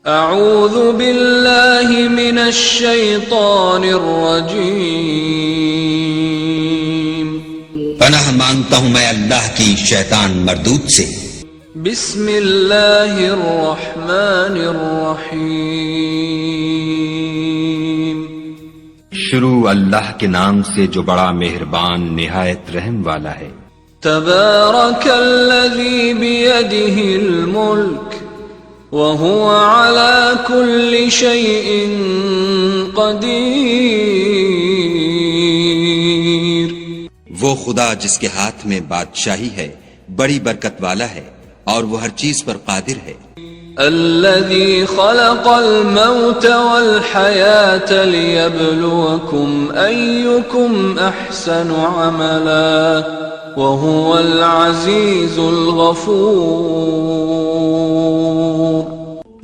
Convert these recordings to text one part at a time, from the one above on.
اعوذ باللہ من الشیطان الرجیم، پناہ مانگتا ہوں میں اللہ کی شیطان مردود سے۔ بسم اللہ الرحمن الرحیم، شروع اللہ کے نام سے جو بڑا مہربان نہایت رحم والا ہے۔ تبارک الذی بیدہ الملک وهو على كل شيء قدیر، وہ خدا جس کے ہاتھ میں بادشاہی ہے بڑی برکت والا ہے اور وہ ہر چیز پر قادر ہے۔ الذي خلق الموت والحياة ليبلوكم أيكم أحسن عملا وهو العزيز الغفور،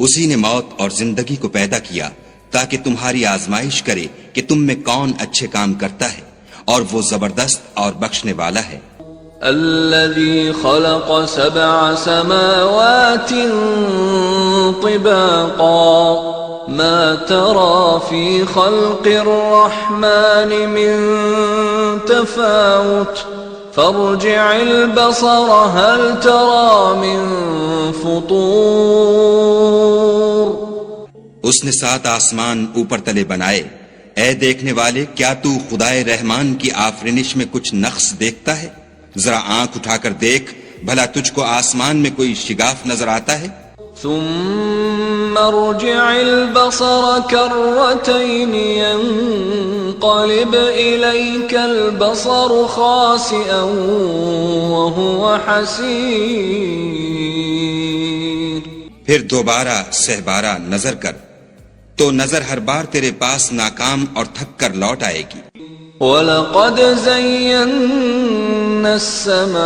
اسی نے موت اور زندگی کو پیدا کیا تاکہ تمہاری آزمائش کرے کہ تم میں کون اچھے کام کرتا ہے، اور وہ زبردست اور بخشنے والا ہے۔ الذي خلق 7 سماوات طباقا ما ترى في خلق الرحمن من تفاوت فارجع البصر هل ترى من فطور، اس نے 7 آسمان اوپر تلے بنائے، اے دیکھنے والے کیا تو خدائے رحمان کی آفرینش میں کچھ نقص دیکھتا ہے؟ ذرا آنکھ اٹھا کر دیکھ بھلا تجھ کو آسمان میں کوئی شگاف نظر آتا ہے؟ ثم ارجع البصر كرتين ينقلب إليك البصر خاسئا وهو حسير، پھر دوبارہ سہبارہ نظر کر تو نظر ہر بار تیرے پاس ناکام اور تھک کر لوٹ آئے گی۔ وَلَقَدْ زَيَّنَّا السَّمَاءَ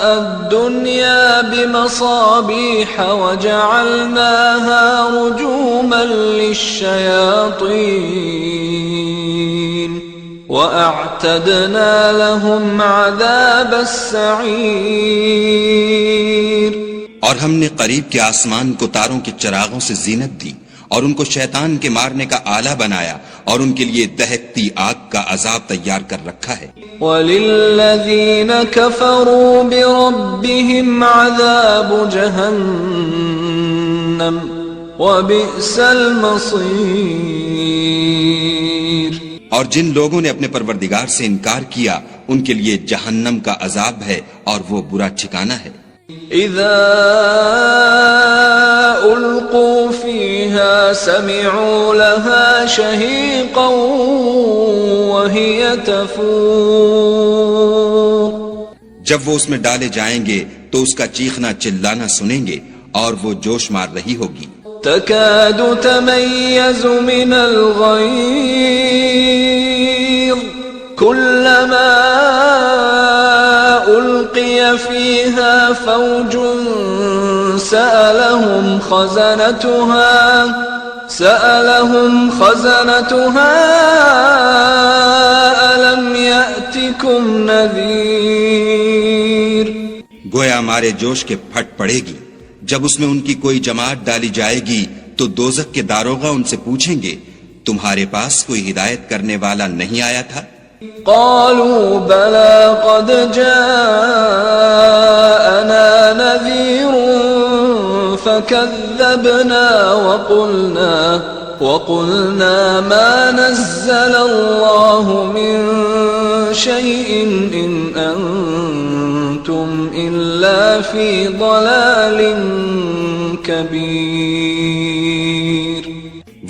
الدُّنْيَا بِمَصَابِيحَ وَجَعَلْنَاهَا رُجُومًا لِلشَّيَاطِينِ وَأَعْتَدْنَا لَهُمْ عَذَابَ السَّعِيرِ، اور ہم نے قریب کے آسمان کو تاروں کے چراغوں سے زینت دی اور ان کو شیطان کے مارنے کا آلہ بنایا اور ان کے لیے دہکتی آگ کا عذاب تیار کر رکھا ہے۔ وَلِلَّذِينَ كَفَرُوا بِرَبِّهِمْ عَذَابُ جَهَنَّمَ وَبِئْسَ الْمَصِيرُ، اور جن لوگوں نے اپنے پروردگار سے انکار کیا ان کے لیے جہنم کا عذاب ہے اور وہ برا ٹھکانہ ہے۔ اذا القوا فيها سمعوا لها شهيقا وهي تفور، جب وہ اس میں ڈالے جائیں گے تو اس کا چیخنا چلانا سنیں گے اور وہ جوش مار رہی ہوگی۔ تكاد تميز من الغيظ كلما ألقي فيها فوج سألهم خزنتها ألم يأتكم نذير، گویا مارے جوش کے پھٹ پڑے گی۔ جب اس میں ان کی کوئی جماعت ڈالی جائے گی تو دوزخ کے داروغہ ان سے پوچھیں گے تمہارے پاس کوئی ہدایت کرنے والا نہیں آیا تھا؟ قالوا بلى قد جاءنا نذير فكذبنا وقلنا ما نزل الله من شيء إن أنتم إلا في ضلال كبير،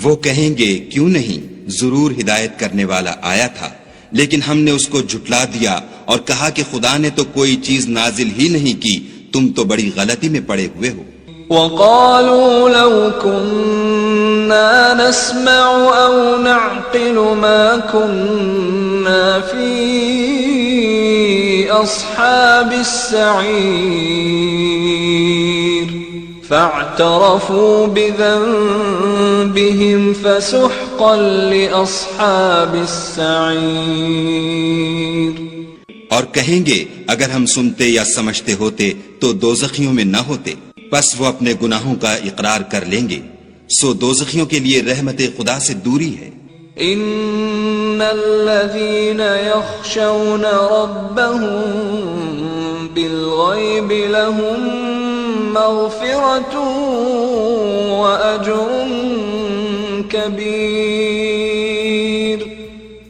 وہ کہیں گے کیوں نہیں، ضرور ہدایت کرنے والا آیا تھا، لیکن ہم نے اس کو جھٹلا دیا اور کہا کہ خدا نے تو کوئی چیز نازل ہی نہیں کی، تم تو بڑی غلطی میں پڑے ہوئے ہو۔ وقالوا لو كنا نسمع أو نعقل ما كنا في أصحاب السعير فاعترفوا بذنبهم فسحقا لأصحاب السعير، اور کہیں گے اگر ہم سنتے یا سمجھتے ہوتے تو دوزخیوں میں نہ ہوتے۔ پس وہ اپنے گناہوں کا اقرار کر لیں گے، سو دوزخیوں کے لیے رحمت خدا سے دوری ہے۔ ان الذين يخشون ربهم بالغيب لهم مغفرة واجر كبير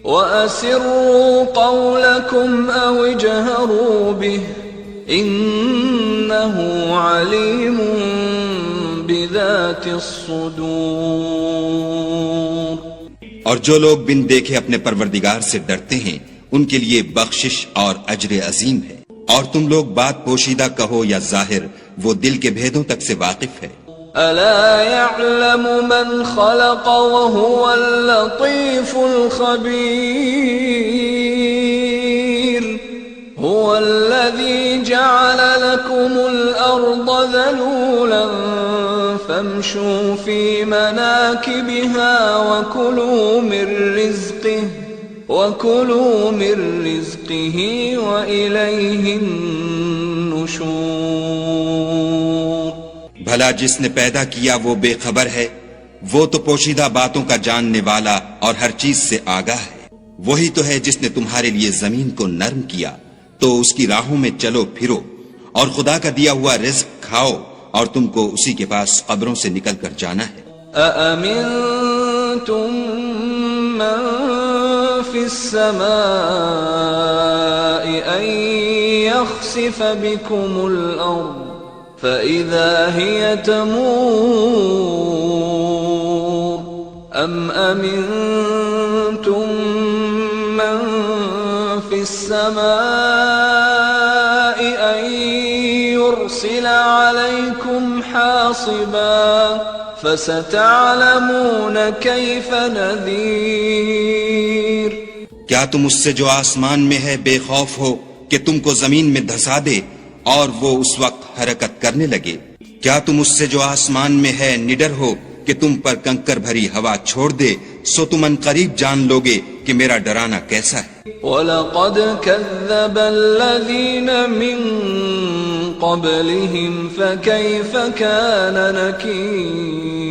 واسروا قولكم او اجهروا به انه عليم بذات الصدور۔ اور جو لوگ بن دیکھے اپنے پروردگار سے ڈرتے ہیں ان کے لیے بخشش اور اجر عظیم ہے۔ اور تم لوگ بات پوشیدہ کہو یا ظاہر، وہ دل کے بھیدوں تک سے واقف ہے۔ الا يعلم من خلق وهو اللطيف الخبير هو الذي جعل لكم الأرض ذلولا فامشوا في مناكبها وكلوا من رزقه وإليه النشور۔ بھلا جس نے پیدا کیا وہ بے خبر ہے، وہ تو پوشیدہ باتوں کا جاننے والا اور ہر چیز سے آگاہ ہے۔ وہی تو ہے جس نے تمہارے لیے زمین کو نرم کیا، تو اس کی راہوں میں چلو پھرو اور خدا کا دیا ہوا رزق کھاؤ، اور تم کو اسی کے پاس قبروں سے نکل کر جانا ہے۔ أأمنتم من في السماء أن يخسف بكم الأرض فإذا هي تمور أم أمنتم من في السماء أن يرسل عليكم حاصبا فستعلمون كيف نذير۔ کیا تم اس سے جو آسمان میں ہے بے خوف ہو کہ تم کو زمین میں دھسا دے اور وہ اس وقت حرکت کرنے لگے؟ کیا تم اس سے جو آسمان میں ہے نڈر ہو کہ تم پر کنکر بھری ہوا چھوڑ دے؟ سو تم ان قریب جان لوگے کہ میرا ڈرانا کیسا ہے۔ وَلَقَدْ كَذَّبَ الَّذِينَ مِن قَبْلِهِمْ فَكَيْفَ كَانَ نَكِيرِ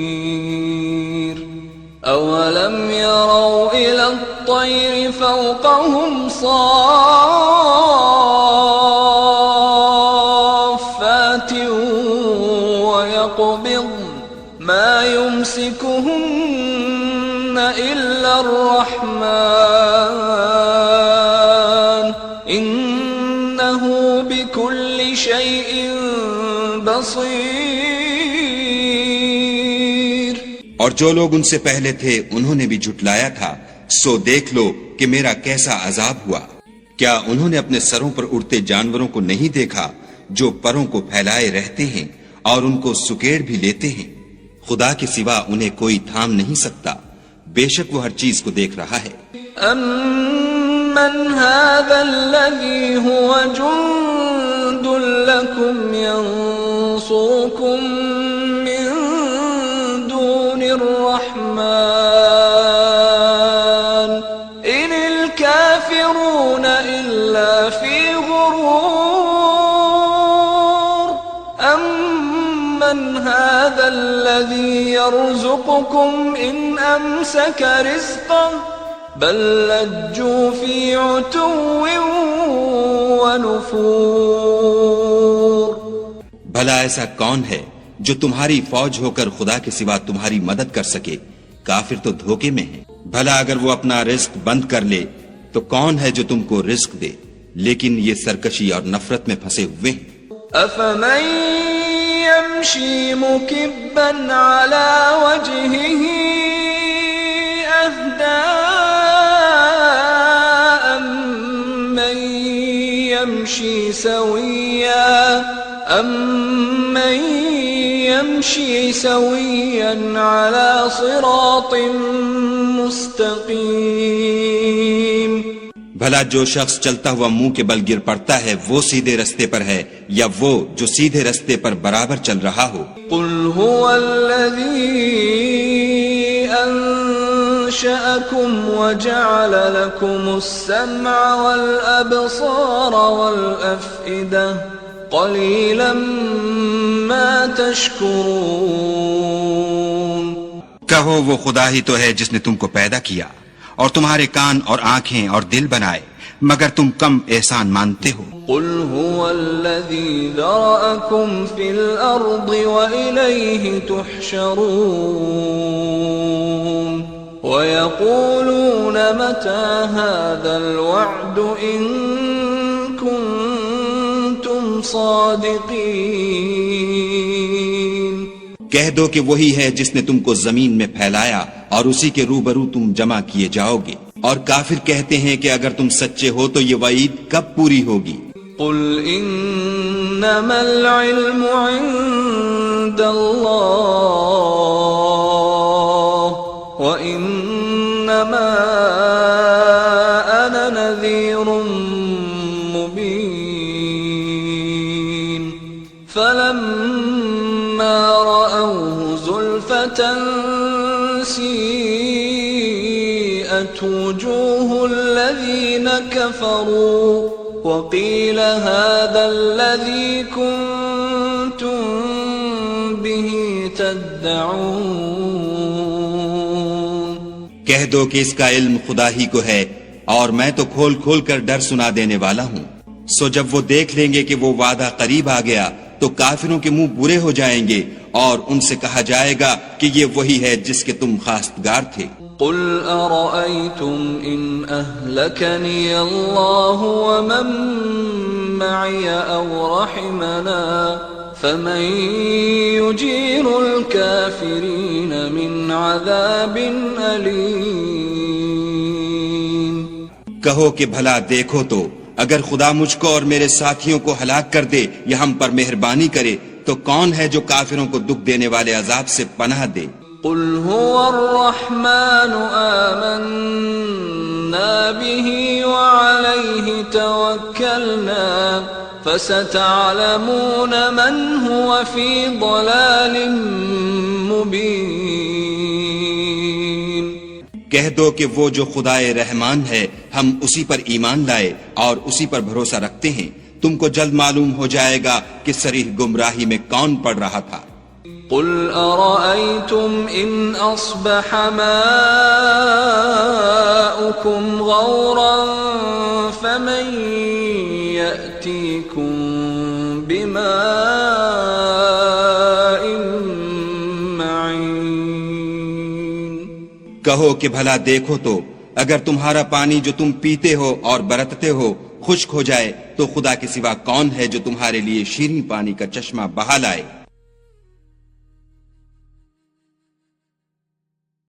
أَوَلَمْ يَرَوْا إِلَى الطَّيْرِ فَوْقَهُمْ صَافَّاتٍ وَيَقْبِضْنَ مَا يُمْسِكُهُنَّ إِلَّا الرَّحْمَنُ إِنَّهُ بِكُلِّ شَيْءٍ بَصِيرٌ۔ اور جو لوگ ان سے پہلے تھے انہوں نے بھی جھٹلایا تھا، سو دیکھ لو کہ میرا کیسا عذاب ہوا۔ کیا انہوں نے اپنے سروں پر اڑتے جانوروں کو نہیں دیکھا جو پروں کو پھیلائے رہتے ہیں اور ان کو سکیڑ بھی لیتے ہیں؟ خدا کے سوا انہیں کوئی تھام نہیں سکتا، بے شک وہ ہر چیز کو دیکھ رہا ہے۔ أَمَّنْ هَذَا الَّذِي هُوَ جُنْدٌ لَكُمْ يَنْصُرُكُمْ مِنْ دُونِ الرَّحْمَنِ إِنِ الْكَافِرُونَ إِلَّا فِي غُرُورٍ أَمَّنْ هَذَا الَّذِي يَرْزُقُكُمْ إِنْ أَمْسَكَ رِزْقَهُ بل لجوا في عتو ونفور۔ بھلا ایسا کون ہے جو تمہاری فوج ہو کر خدا کے سوا تمہاری مدد کر سکے؟ کافر تو دھوکے میں ہیں۔ بھلا اگر وہ اپنا رزق بند کر لے تو کون ہے جو تم کو رزق دے؟ لیکن یہ سرکشی اور نفرت میں پھنسے ہوئے ہیں۔ أفمن يمشي مكبا على وجهه أهدى أمن يمشي سويا على صراط مستقيم۔ بھلا جو شخص چلتا ہوا منہ کے بل گر پڑتا ہے وہ سیدھے رستے پر ہے یا وہ جو سیدھے رستے پر برابر چل رہا ہو؟ قل هو الذي أنشأكم وجعل لكم السمع والأبصار والأفئدة قليلا ما تشكرون کہو وہ خدا ہی تو ہے جس نے تم کو پیدا کیا اور تمہارے کان اور آنکھیں اور دل بنائے، مگر تم کم احسان مانتے ہو۔ قل هو الذي ذرأكم في الأرض وإليه تحشرون ويقولون متى هذا الوعد إن كنتم صادقين۔ کہہ دو کہ وہی ہے جس نے تم کو زمین میں پھیلایا اور اسی کے روبرو تم جمع کیے جاؤ گے، اور کافر کہتے ہیں کہ اگر تم سچے ہو تو یہ وعید کب پوری ہوگی؟ قل انما العلم عند اللہ وانما انا نذیر مبین فلما رأوه زلفة سیئت وجوه الذین كفروا وقيل هذا الذي كنتم به تدعون۔ کہہ دو کہ اس کا علم خدا ہی کو ہے اور میں تو کھول کھول کر ڈر سنا دینے والا ہوں۔ سو جب وہ دیکھ لیں گے کہ وہ وعدہ قریب آ گیا تو کافروں کے منہ برے ہو جائیں گے اور ان سے کہا جائے گا کہ یہ وہی ہے جس کے تم خواستگار تھے۔ قل أرأيتم إن أهلكني الله ومن معي أو رحمنا فمن يجير الكافرين من عذاب أليم۔ کہو کہ بھلا دیکھو تو اگر خدا مجھ کو اور میرے ساتھیوں کو ہلاک کر دے یا ہم پر مہربانی کرے تو کون ہے جو کافروں کو دکھ دینے والے عذاب سے پناہ دے؟ قل هو الرحمن آمنا به وعليه توكلنا فستعلمون من هو في ضلال مبين۔ کہہ دو کہ وہ جو خدائے رحمان ہے ہم اسی پر ایمان لائے اور اسی پر بھروسہ رکھتے ہیں، تم کو جلد معلوم ہو جائے گا کہ صریح گمراہی میں کون پڑ رہا تھا۔ قل أرأيتم إن أصبح ماؤكم غورا فمن يأتيكم بماء معين۔ کہو کہ بھلا دیکھو تو اگر تمہارا پانی جو تم پیتے ہو اور برتتے ہو خشک ہو جائے تو خدا کے سوا کون ہے جو تمہارے لیے شیریں پانی کا چشمہ بہا لائے؟